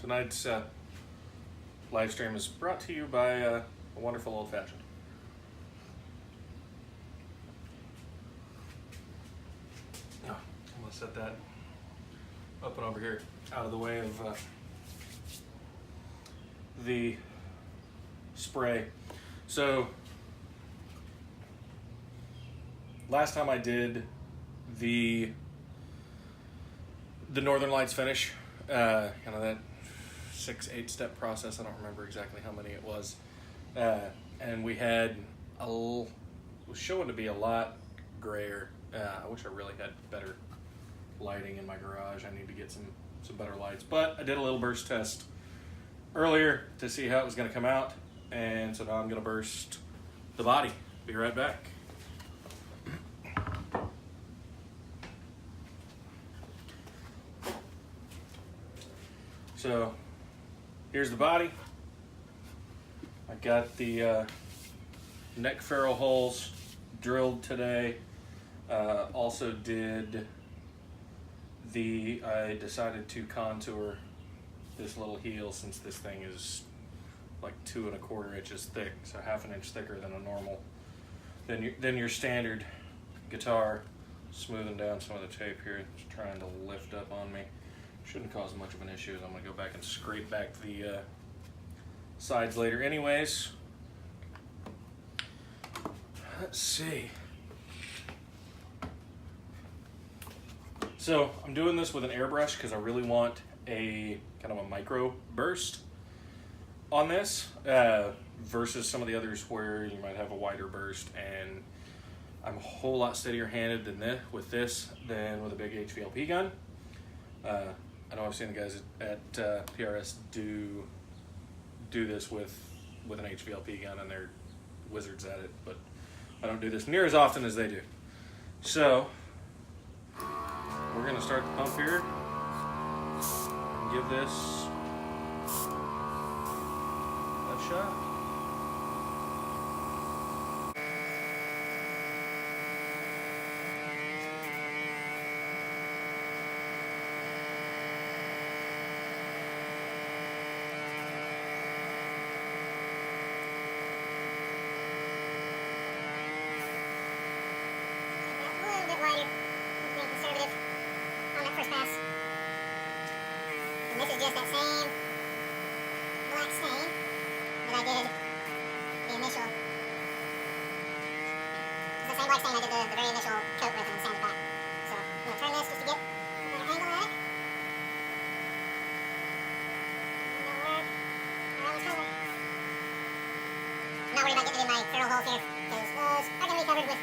Tonight's live stream is brought to you by a wonderful old fashioned. Oh, I'm going to set that up and over here out of the way of the spray. So, last time I did the Northern Lights finish, kind of that 6-8 step process. I don't remember exactly how many it was, and we had it was showing to be a lot grayer. I wish I really had better lighting in my garage. I need to get some better lights, but I did a little burst test earlier to see how it was going to come out, and so now I'm going to burst the body. Be right back. So here's the body. I got the neck ferrule holes drilled today. Also did I decided to contour this little heel since this thing is like 2 1/4 inches thick, so 1/2 inch thicker than a normal, than your standard guitar. Smoothing down some of the tape here, it's trying to lift up on me. Shouldn't cause much of an issue. I'm going to go back and scrape back the sides later anyways. Let's see. So I'm doing this with an airbrush because I really want a kind of a micro burst on this versus some of the others where you might have a wider burst, and I'm a whole lot steadier handed with this than with a big HVLP gun. I know I've seen the guys at PRS do this with an HVLP gun, and they're wizards at it, but I don't do this near as often as they do. So we're going to start the pump here and give this a shot. This is just that same black stain that I did the initial. It's the same black stain I did the very initial coat with and sanded back. So I'm going to turn this just to get a better angle at it. And it'll work around this cover. I'm not worried about getting it in my ferrule holes here, because those are going to be covered with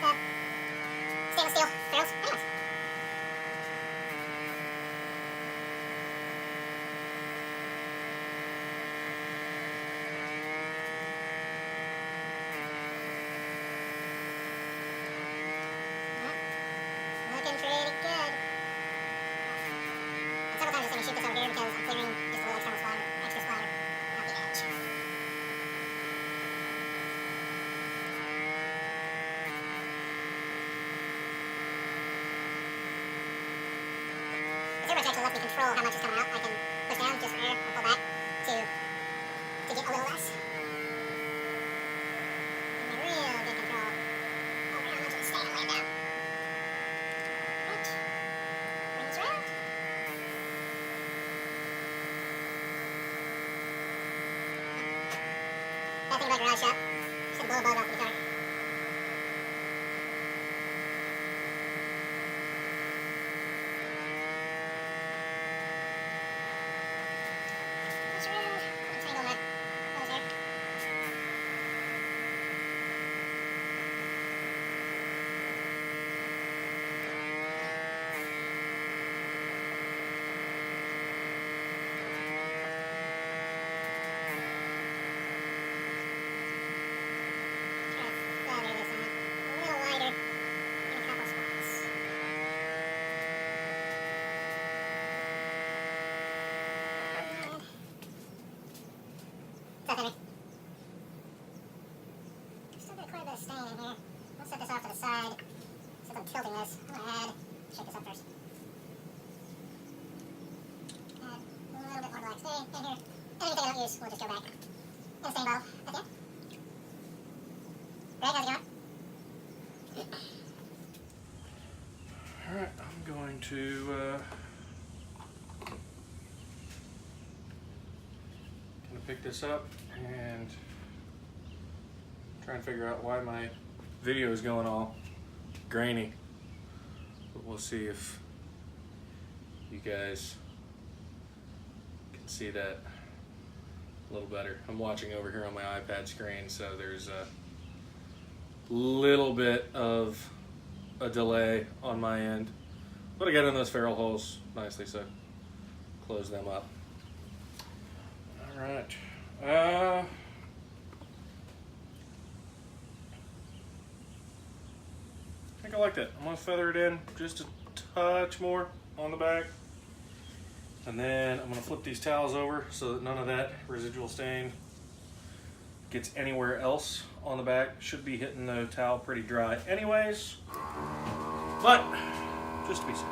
stainless steel ferrules. Anyways. Looking pretty good. And several times I shoot this over here because I'm clearing just a little extra splatter out the edge. This airbrush actually lets me control how much is coming out. I can push down just for air or pull back to get a little less. Give me real good control over how much is staying and laying down. Bad thing about garage shop, just gonna blow a bug off the guitar. Push around, untangle my hose here. Feather this on a little wider in a couple spots. What's up, Henry? Still got quite a bit of stain in here. Let's set this off to the side. Since I'm tilting this, I'm going to shake this up first. Add a little bit more black stain in here. we'll just go back. In the same bottle. That's it. Greg, how's it going? Alright, I'm going to gonna pick this up and try and figure out why my video is going all grainy. But we'll see if you guys can see that a little better. I'm watching over here on my iPad screen, so there's a little bit of a delay on my end, but I got in those ferrule holes nicely, so close them up. All right. I think I like that. I'm gonna feather it in just a touch more on the back, and then I'm gonna flip these towels over so that none of that residual stain gets anywhere else on the back. Should be hitting the towel pretty dry anyways, but just to be safe.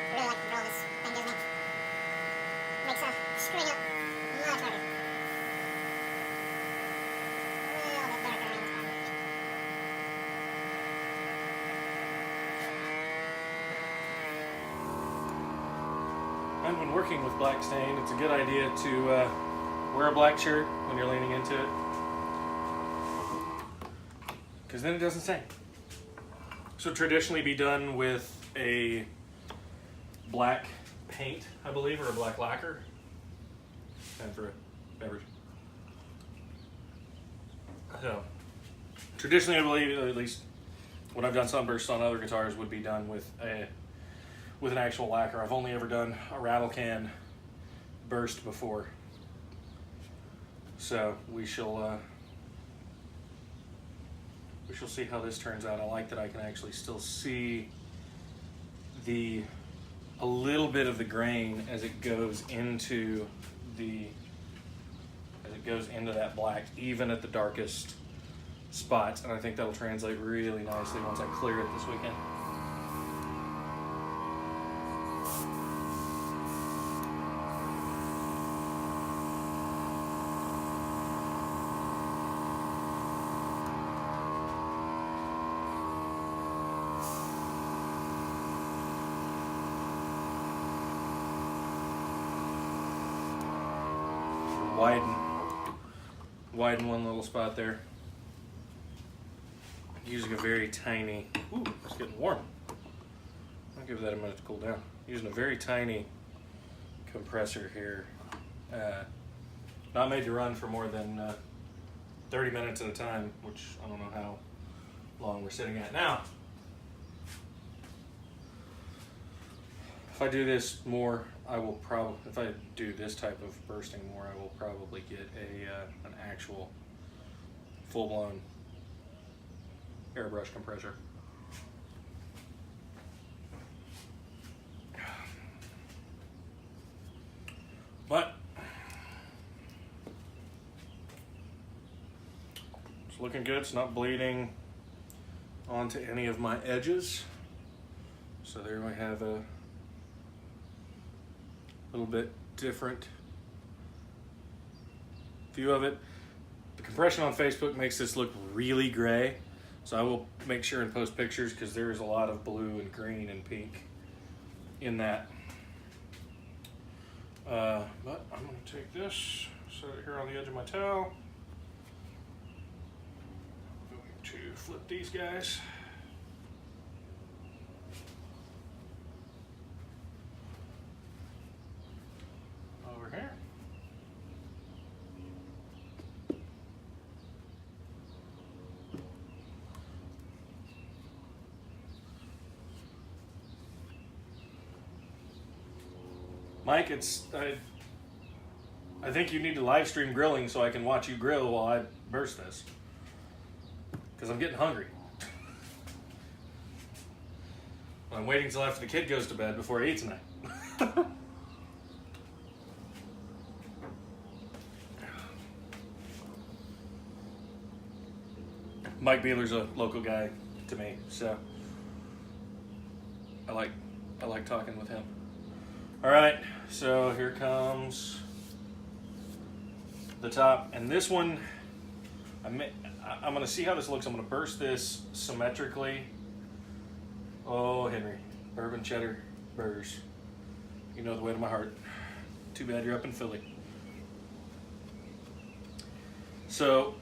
I really like the roll this thing gives me. Makes screwing up much harder. A little bit darker around this part. And when working with black stain, it's a good idea to wear a black shirt when you're leaning into it, because then it doesn't stain. So traditionally be done with a black paint, I believe, or a black lacquer, and for a beverage. So traditionally, I believe, at least when I've done sunbursts on other guitars, would be done with an actual lacquer. I've only ever done a rattle can burst before, so we shall see how this turns out. I like that I can actually still see a little bit of the grain as it goes into that black, even at the darkest spots, and I think that'll translate really nicely once I clear it this weekend. Widen one little spot there. Using a very tiny, ooh, it's getting warm. I'll give that a minute to cool down. Using a very tiny compressor here. Not made to run for more than 30 minutes at a time, which I don't know how long we're sitting at now. If I do this more, I will probably, if I do this type of bursting more, I will probably get an actual full-blown airbrush compressor. But it's looking good. It's not bleeding onto any of my edges. So there we have a little bit different view of it. The compression on Facebook makes this look really gray, so I will make sure and post pictures because there is a lot of blue and green and pink in that. But I'm going to take this, set it here on the edge of my towel. I'm going to flip these guys. Over here. Mike, I think you need to live stream grilling so I can watch you grill while I burst this. Because I'm getting hungry. I'm waiting till after the kid goes to bed before I eat tonight. Mike Beeler's a local guy to me, so I like talking with him. All right, so here comes the top, and this one, I'm gonna see how this looks. I'm gonna burst this symmetrically. Oh, Henry, bourbon cheddar burgers. You know the way to my heart. Too bad you're up in Philly. So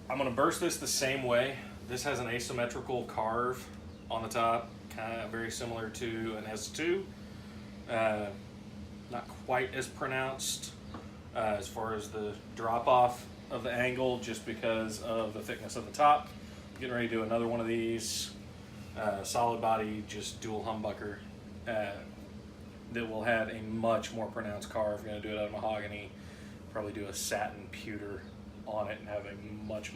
I'm gonna burst this the same way. This has an asymmetrical carve on the top, kind of very similar to an S2. Not quite as pronounced as far as the drop off of the angle, just because of the thickness of the top. Getting ready to do another one of these. Solid body, just dual humbucker, that will have a much more pronounced carve. I'm going to do it out of mahogany, probably do a satin pewter on it and have a much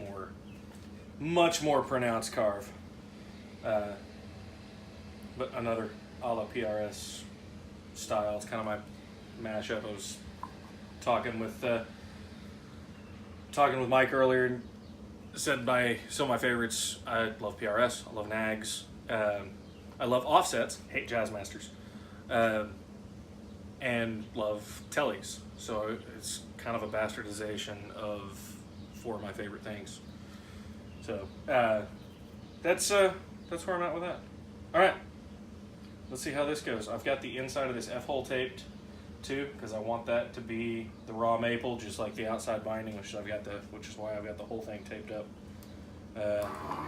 more pronounced carve. But another a la PRS style. It's kind of my mashup. I was talking with Mike earlier, and said by some of my favorites. I love PRS. I love Nags. I love offsets. Hate Jazzmasters. And love Tellys. So it's kind of a bastardization of four of my favorite things. So that's where I'm at with that. All right. Let's see how this goes. I've got the inside of this F-hole taped too, because I want that to be the raw maple, just like the outside binding, which is why I've got the whole thing taped up.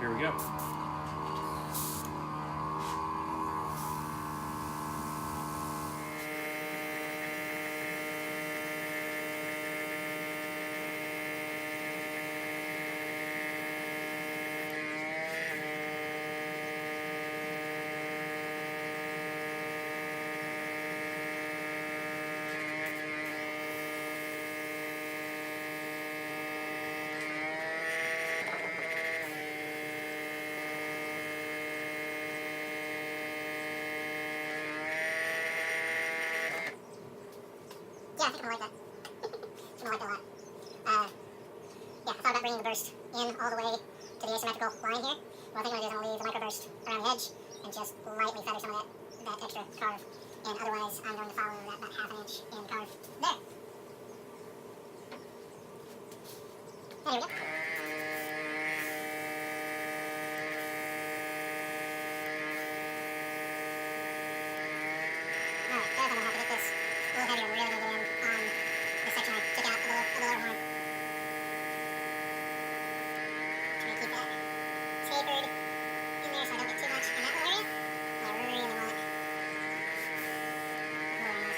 Here we go. Yeah, I think I'm gonna like that. I'm gonna like that a lot. Yeah, I thought about bringing the burst in all the way to the asymmetrical line here. What I think I'm gonna do is I'm gonna leave the microburst around the edge and just lightly feather some of that extra carve. And otherwise, I'm going to follow that about half an inch in carve there. And here we go. Alright, guys, I'm gonna have to get this a little heavier. I'm really gonna get in on the section I took out of the lower horn. Trying to keep that tapered in there so I don't get too much in that little area. But I really want more on that.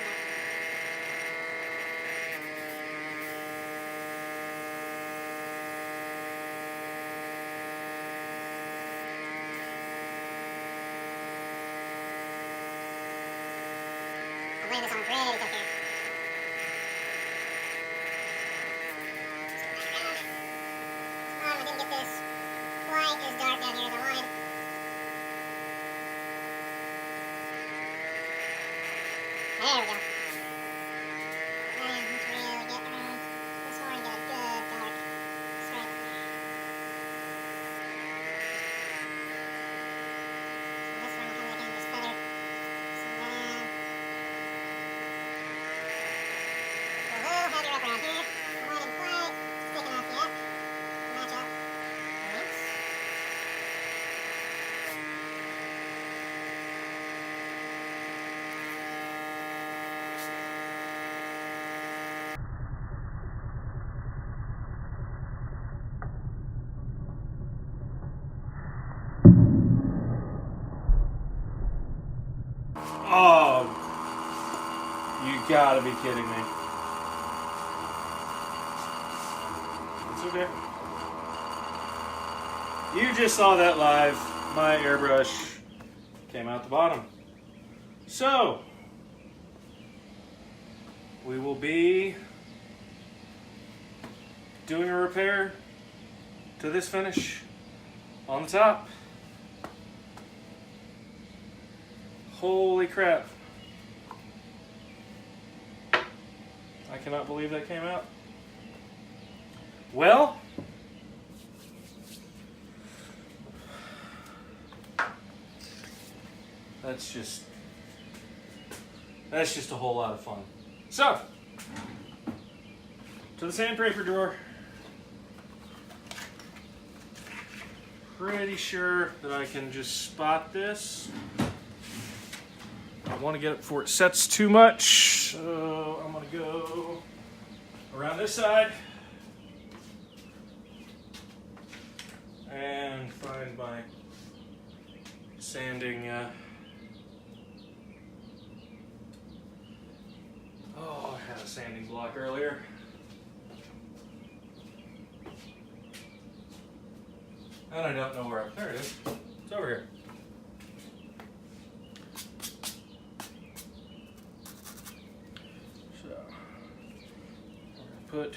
I'm laying this on pretty thick here. I didn't get this quite as dark down here as I wanted. There we go. Now let's really get around this horn and get a good dark stripe. So this one will come back in and just feather some of that in. Go a little heavier up around here. I didn't quite thick enough yet to match up the links. Oh, you gotta be kidding me. It's okay. You just saw that live. My airbrush came out the bottom. So, we will be doing a repair to this finish on the top. Holy crap. I cannot believe that came out. Well, that's just a whole lot of fun. So, to the sandpaper drawer. Pretty sure that I can just spot this. I want to get it before it sets too much, so I'm going to go around this side and find my sanding. Oh, I had a sanding block earlier. And I don't know where there it is. It's over here. So, we're going to put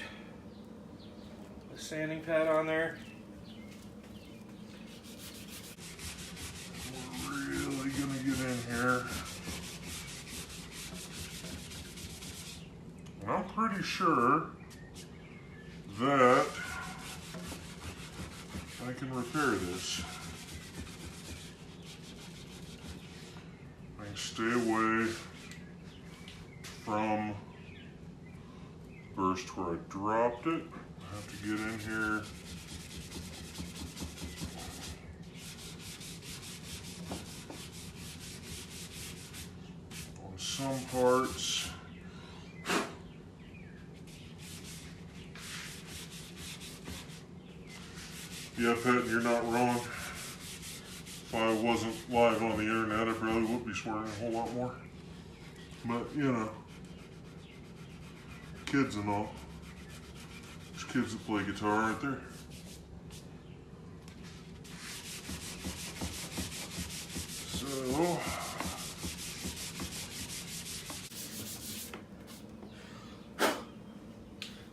the sanding pad on there. We're really going to get in here. And I'm pretty sure that I can repair this. I can stay away from the burst where I dropped it. I have to get in here. On some parts. Yeah, Pat, you're not wrong. If I wasn't live on the internet, I probably would be swearing a whole lot more. But, you know, kids and all. There's kids that play guitar, aren't there? So,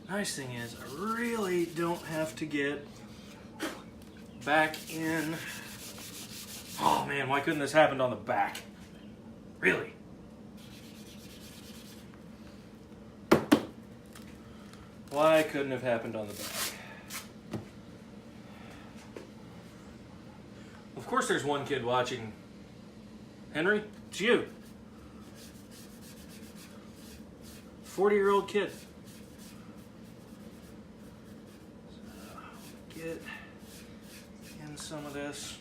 nice thing is, I really don't have to get back in. Oh man, why couldn't this happen on the back? Really? Why couldn't have happened on the back? Of course there's one kid watching. Henry, it's you. 40-year-old kid. So, get in some of this.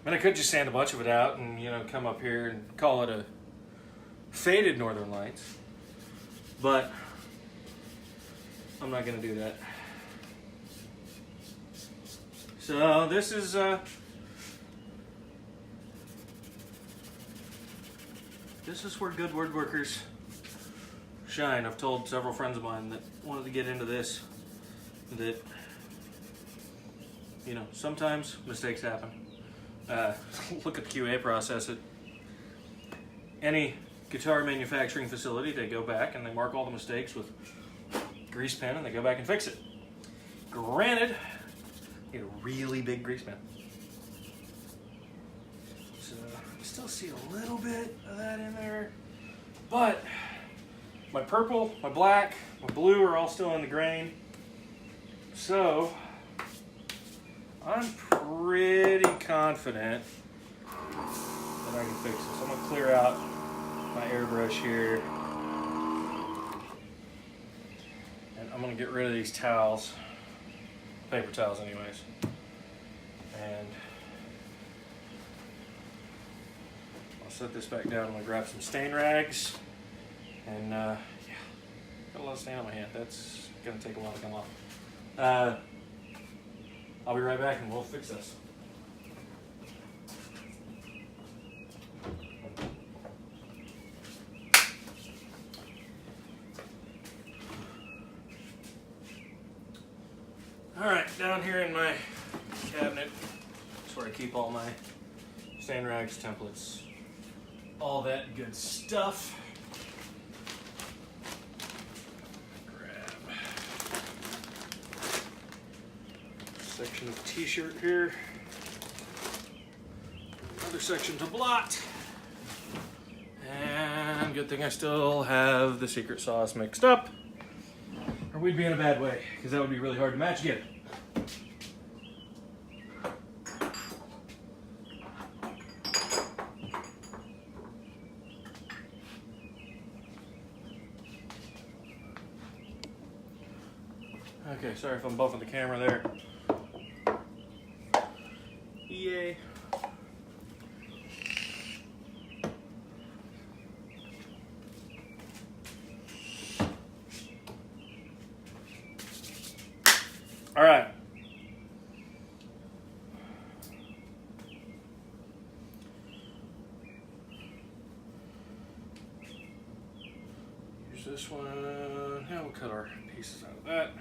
I mean, I could just sand a bunch of it out and, you know, come up here and call it a faded Northern Lights. But I'm not going to do that. So this is where good woodworkers shine. I've told several friends of mine that wanted to get into this that, you know, sometimes mistakes happen. Look at the QA process at any guitar manufacturing facility. They go back and they mark all the mistakes with grease pen and they go back and fix it. Granted, you need a really big grease pen. So I still see a little bit of that in there, but my purple, my black, my blue are all still in the grain. So I'm pretty confident that I can fix this. I'm gonna clear out my airbrush here. And I'm gonna get rid of these towels, paper towels anyways. And I'll set this back down. I'm gonna grab some stain rags. And yeah, got a lot of stain on my hand. That's gonna take a while to come off. I'll be right back and we'll fix this. Alright, down here in my cabinet, that's where I keep all my stain rags, templates, all that good stuff. Section of t-shirt here. Another section to blot. And good thing I still have the secret sauce mixed up, or we'd be in a bad way, because that would be really hard to match again. Okay, sorry if I'm buffing the camera there. Yay. All right. Use this one. Yeah, we'll cut our pieces out of that.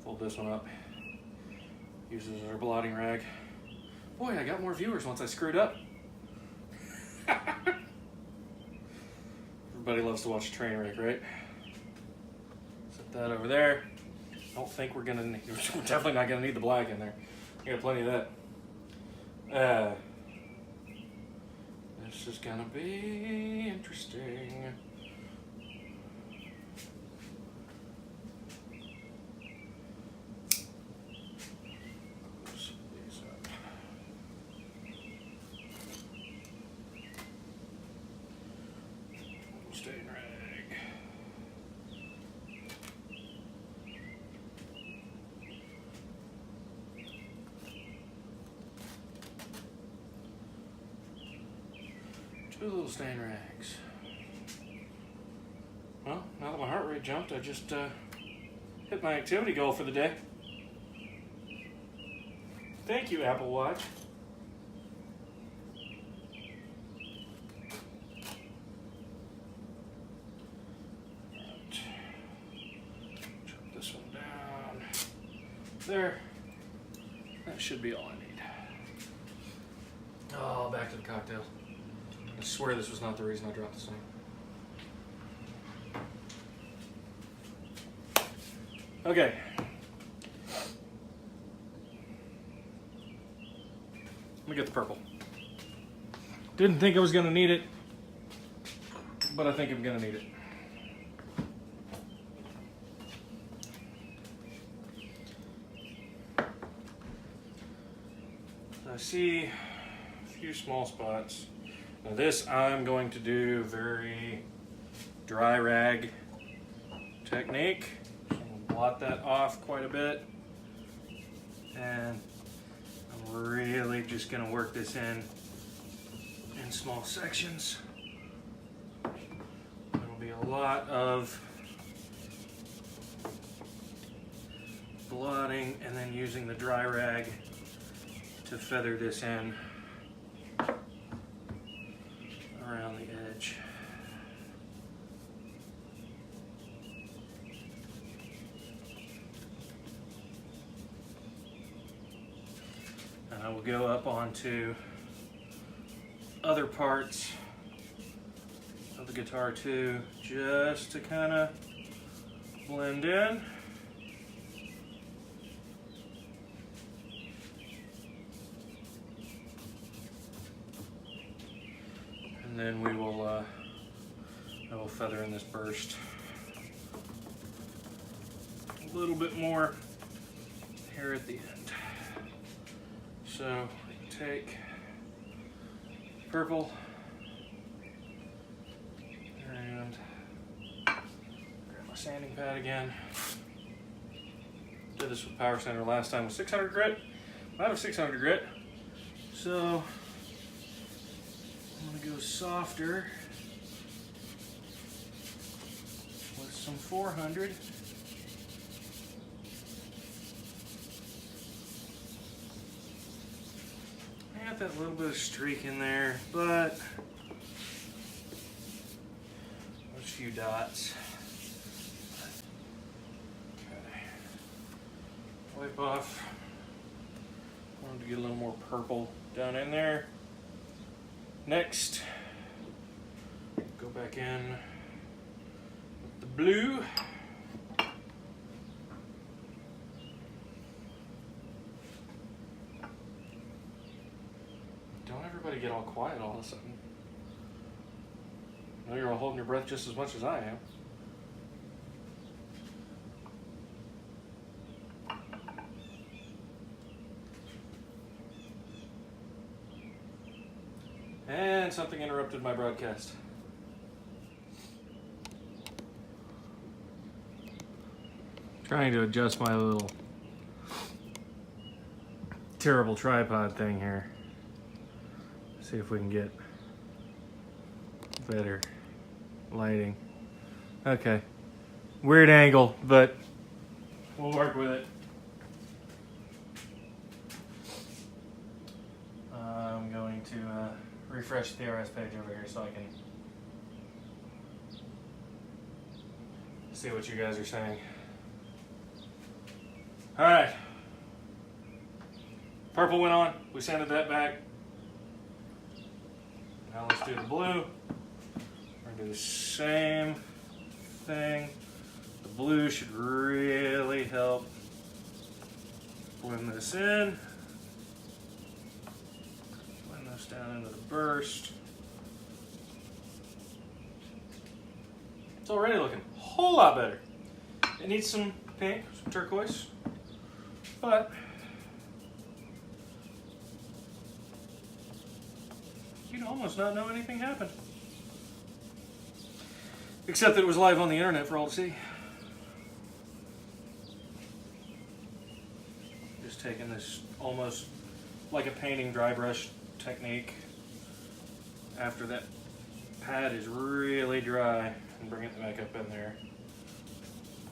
Fold this one up. Use it as our blotting rag. Boy, I got more viewers once I screwed up. Everybody loves to watch a train wreck, right? Set that over there. I don't think we're gonna need, we're definitely not gonna need the black in there. We got plenty of that. This is gonna be interesting. Close these up. Stain rag. Two little stain rags. Well, now that my heart rate jumped, I just hit my activity goal for the day. Thank you, Apple Watch. Right. Chop this one down. There. That should be all I need. Oh, back to the cocktail. I swear this was not the reason I dropped this thing. Okay. Let me get the purple. Didn't think I was gonna need it, but I think I'm gonna need it. I see a few small spots. Now this I'm going to do very dry rag technique. So I'm gonna blot that off quite a bit. And I'm really just gonna work this in small sections. There'll be a lot of blotting and then using the dry rag to feather this in around the edge. And I will go up onto other parts of the guitar too, just to kind of blend in. And then we will, I will feather in this burst a little bit more here at the end. So take purple and grab my sanding pad again. Did this with Power Center last time with 600 grit. I have 600 grit, so I'm gonna go softer with some 400. I got that little bit of streak in there, but there's a few dots. Okay. Wipe off. I wanted to get a little more purple down in there. Next, go back in with the blue. Everybody get all quiet all of a sudden. I know you're all holding your breath just as much as I am. And something interrupted my broadcast. Trying to adjust my little terrible tripod thing here. See if we can get better lighting. Okay. Weird angle, but we'll work with it. I'm going to refresh the RS page over here so I can see what you guys are saying. Alright. Purple went on. We sanded that back. Now let's do the blue. We're going to do the same thing. The blue should really help blend this in. Blend this down into the burst. It's already looking a whole lot better. It needs some pink, some turquoise, but you'd almost not know anything happened. Except that it was live on the internet for all to see. Just taking this almost like a painting dry brush technique after that pad is really dry and bring it back up in there.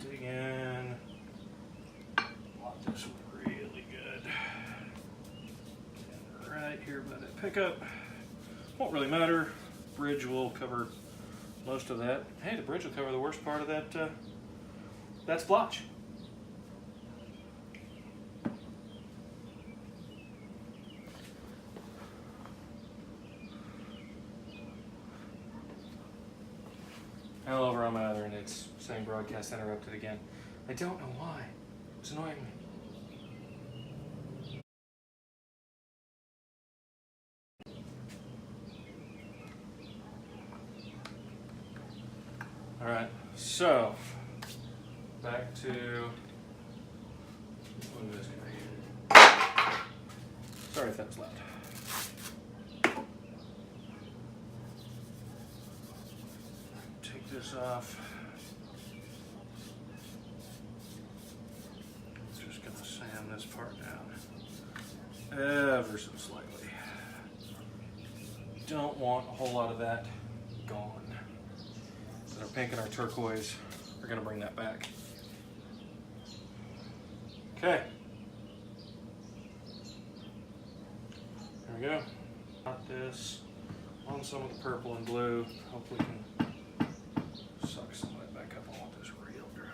Dig in. Lock this one really good. And right here by that pickup. Won't really matter. Bridge will cover most of that. Hey, the bridge will cover the worst part of that. That splotch. All over on my other end, it's saying broadcast interrupted again. I don't know why. It's annoying me. Alright, so back to what is this guy? Sorry if that was loud. Take this off. Just gonna sand this part down ever so slightly. Don't want a whole lot of that gone. Our pink and our turquoise are going to bring that back. Okay. There we go. Got this on some of the purple and blue. Hopefully we can suck some of that back up. I want this real dry.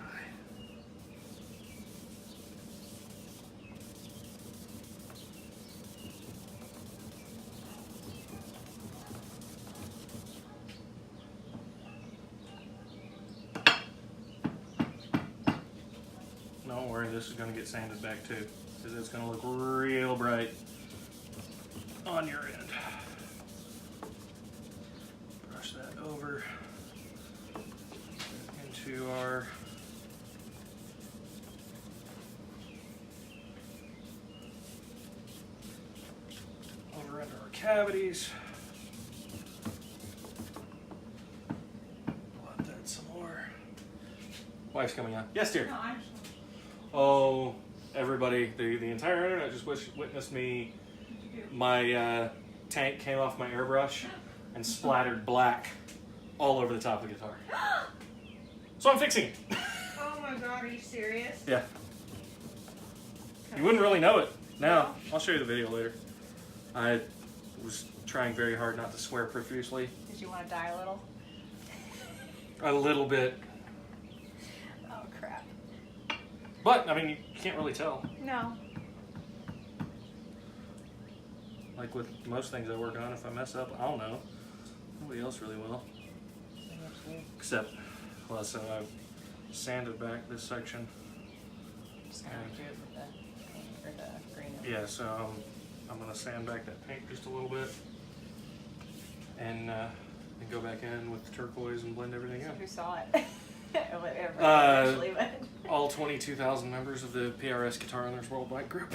Don't worry, this is going to get sanded back too, because it's going to look real bright on your end. Brush that over into our cavities. Blend that some more. Wife's coming on. Yes, dear. No, I'm Oh, everybody, the entire internet just witnessed me. My tank came off my airbrush and splattered black all over the top of the guitar. So I'm fixing it. Oh my god, are you serious? Yeah. You wouldn't really know it. Now, I'll show you the video later. I was trying very hard not to swear profusely. Did you want to die a little? A little bit. Oh crap. But, I mean, you can't really tell. No. Like with most things I work on, if I mess up, I'll know. Nobody else really will. Except, well, so I've sanded back this section. Just gonna do it with the pink or the green. Yeah, so I'm going to sand back that paint just a little bit. and go back in with the turquoise and blend everything So in. who saw it? Eventually, but All 22,000 members of the PRS Guitar Owners Worldwide group.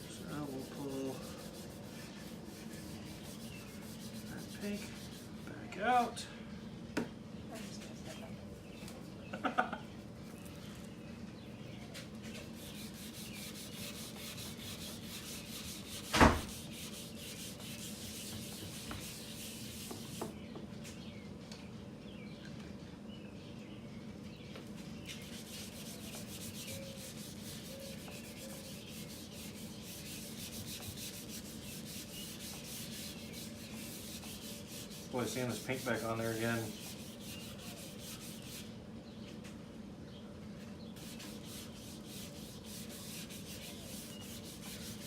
So we'll pull that pink back out. I'm just gonna step up. Boy, seeing this pink back on there again.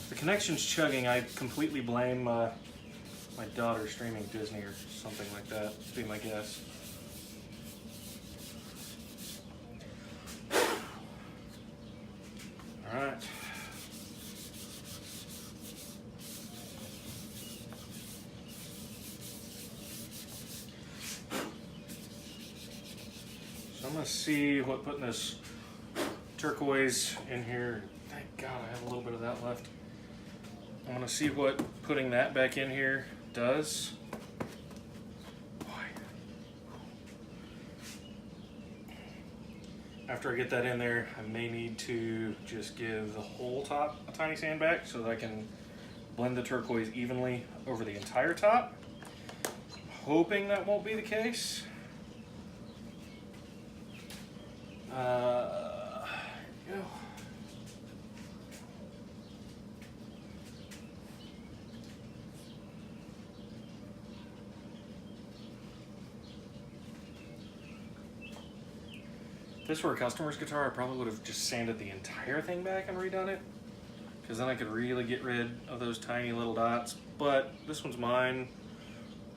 The connection's chugging. I completely blame my daughter streaming Disney or something like that. Would be my guess. All right. So I'm gonna see what putting this turquoise in here. Thank God I have a little bit of that left. I'm gonna see what putting that back in here does. Boy. After I get that in there, I may need to just give the whole top a tiny sand back so that I can blend the turquoise evenly over the entire top. Hoping that won't be the case. Go. If this were a customer's guitar, I probably would have just sanded the entire thing back and redone it, because then I could really get rid of those tiny little dots. But this one's mine,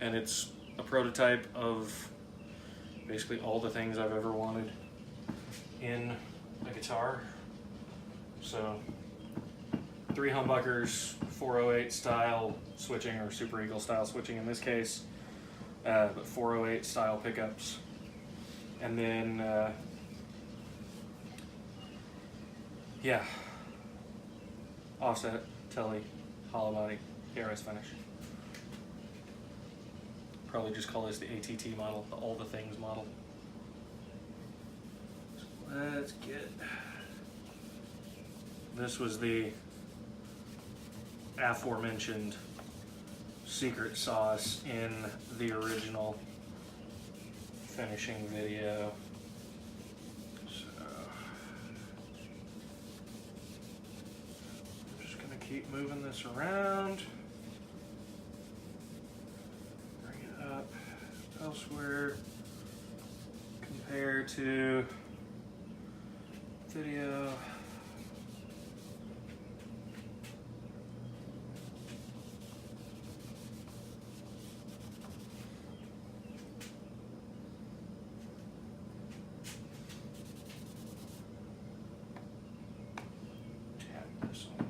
and it's a prototype of basically all the things I've ever wanted in a guitar. So 3 humbuckers, 408 style switching, or Super Eagle style switching in this case, but 408 style pickups, and then yeah, offset, telly, hollow body, PRS finish. Probably just call this the ATT model, the all the things model. So let's get, this was the aforementioned secret sauce in the original finishing video. So I'm just gonna keep moving this around. Bring it up elsewhere. Compare to video. Tap this on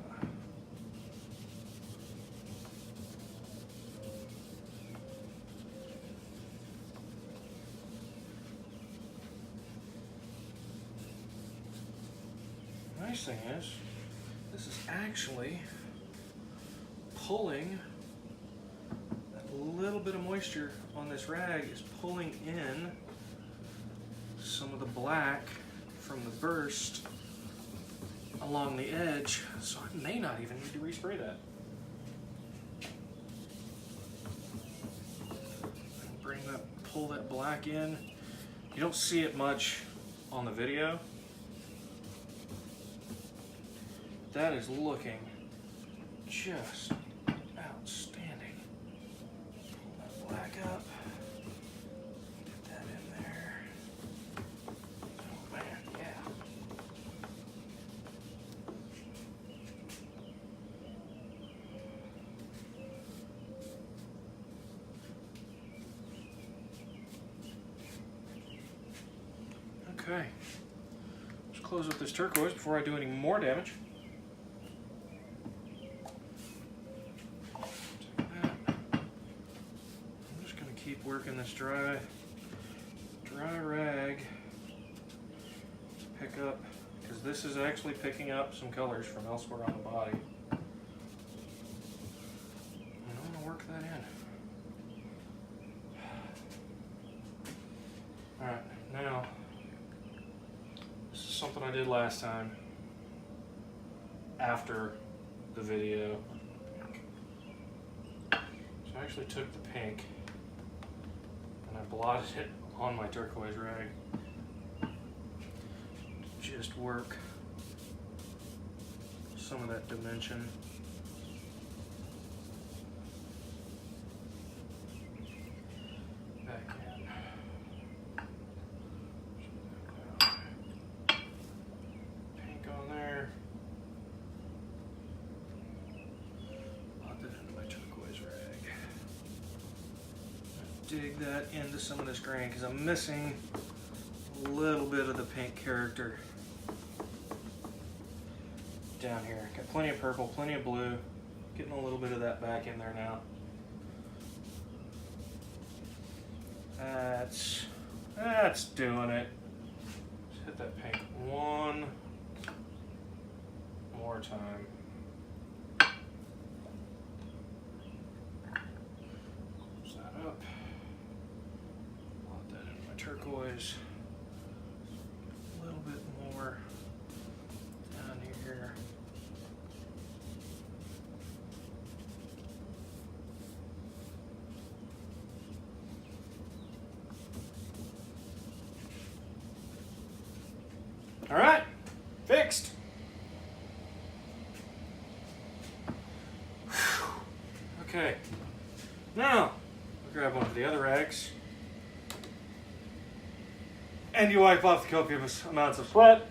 the nice thing is, this is actually pulling, that little bit of moisture on this rag is pulling in some of the black from the burst along the edge, so I may not even need to respray that. Pull that black in. You don't see it much on the video. That is looking just outstanding. Pull that black up. Get that in there. Oh man, yeah. Okay. Let's close up this turquoise before I do any more damage. working this dry rag to pick up, because this is actually picking up some colors from elsewhere on the body. And I'm gonna work that in. Alright, now, this is something I did last time after the video. So I actually took the pink and I blotted it on my turquoise rag. Just work some of that dimension. Back in. Pink on there. Blot that into my turquoise rag. Dig that into some of this grain because I'm missing a little bit of the pink character down here. Got plenty of purple, plenty of blue. Getting a little bit of that back in there now. That's doing it. Just hit that pink one more time. Close that up. Plot that into my turquoise. A little bit more down here. All right, fixed. Whew. Okay, now I'll grab one of the other rags and you wipe off the copious amounts of sweat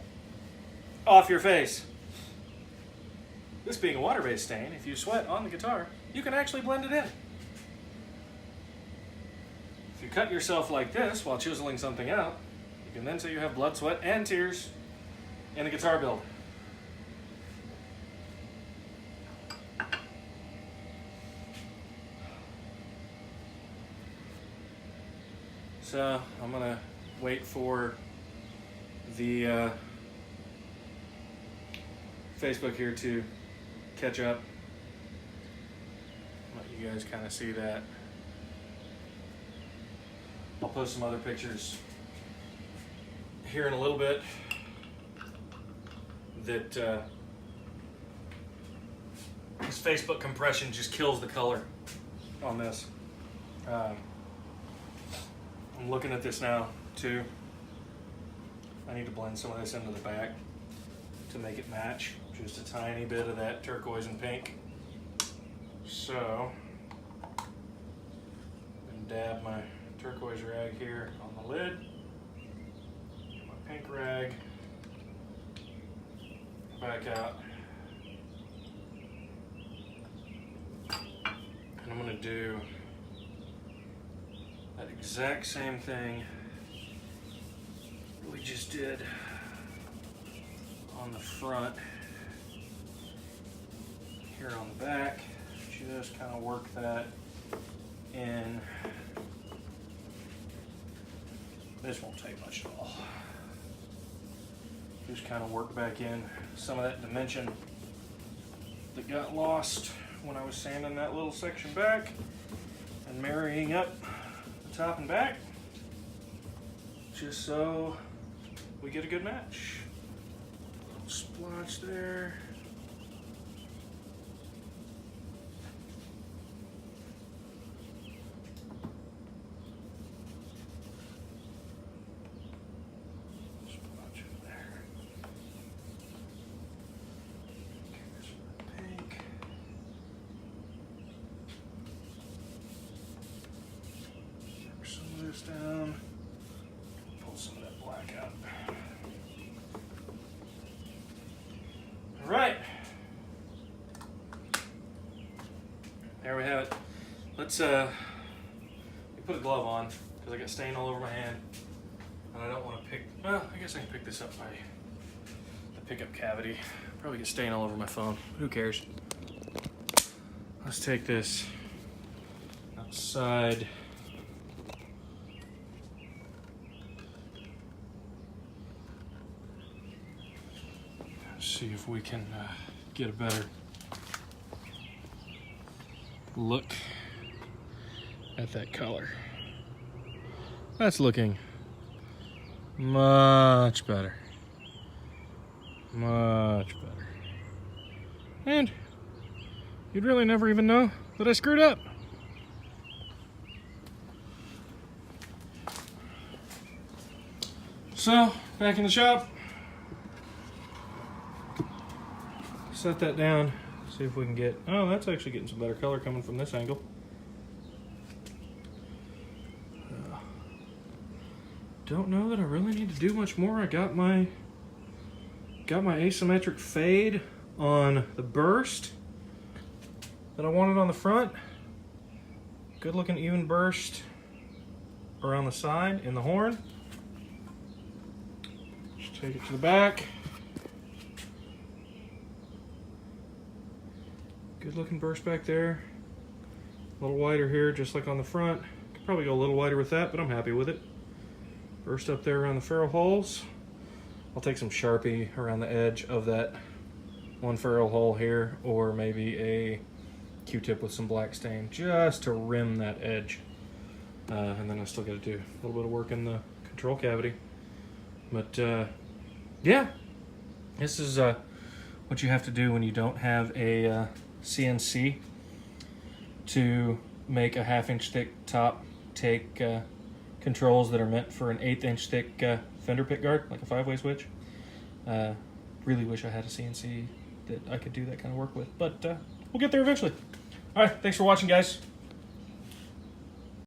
off your face. This being a water-based stain, if you sweat on the guitar, you can actually blend it in. If you cut yourself like this while chiseling something out, you can then say you have blood, sweat, and tears in a guitar build. So I'm gonna wait for the Facebook here to catch up. Let you guys kind of see that. I'll post some other pictures here in a little bit that this Facebook compression just kills the color on this. I'm looking at this now too. I need to blend some of this into the back to make it match just a tiny bit of that turquoise and pink. So, and dab my turquoise rag here on the lid, my pink rag back out, and I'm going to do that exact same thing we just did on the front here on the back. Just kind of work that in. This won't take much at all. Just kind of work back in some of that dimension that got lost when I was sanding that little section back and marrying up the top and back, just so we get a good match. Little splotch there. Down, pull some of that black out. All right, there we have it. Let's put a glove on because I got stain all over my hand, and I don't want to pick. Well, I guess I can pick this up by the pickup cavity. Probably get stain all over my phone. Who cares? Let's take this outside see if we can get a better look at that color. That's looking much better. Much better. And you'd really never even know that I screwed up. So, back in the shop. Set that down. See if we can get... Oh, that's actually getting some better color coming from this angle. Don't know that I really need to do much more. I got my asymmetric fade on the burst that I wanted on the front. Good looking even burst around the side in the horn. Just take it to the back. Good looking burst back there. A little wider here, just like on the front. Could probably go a little wider with that, but I'm happy with it. Burst up there around the ferrule holes. I'll take some Sharpie around the edge of that one ferrule hole here, or maybe a Q-tip with some black stain just to rim that edge. And then I still got to do a little bit of work in the control cavity. But yeah, this is what you have to do when you don't have a CNC to make a 1/2 inch thick top take controls that are meant for an 1/8 inch thick fender pick guard, like a 5-way switch. Really wish I had a CNC that I could do that kind of work with, but we'll get there eventually. All right, thanks for watching, guys.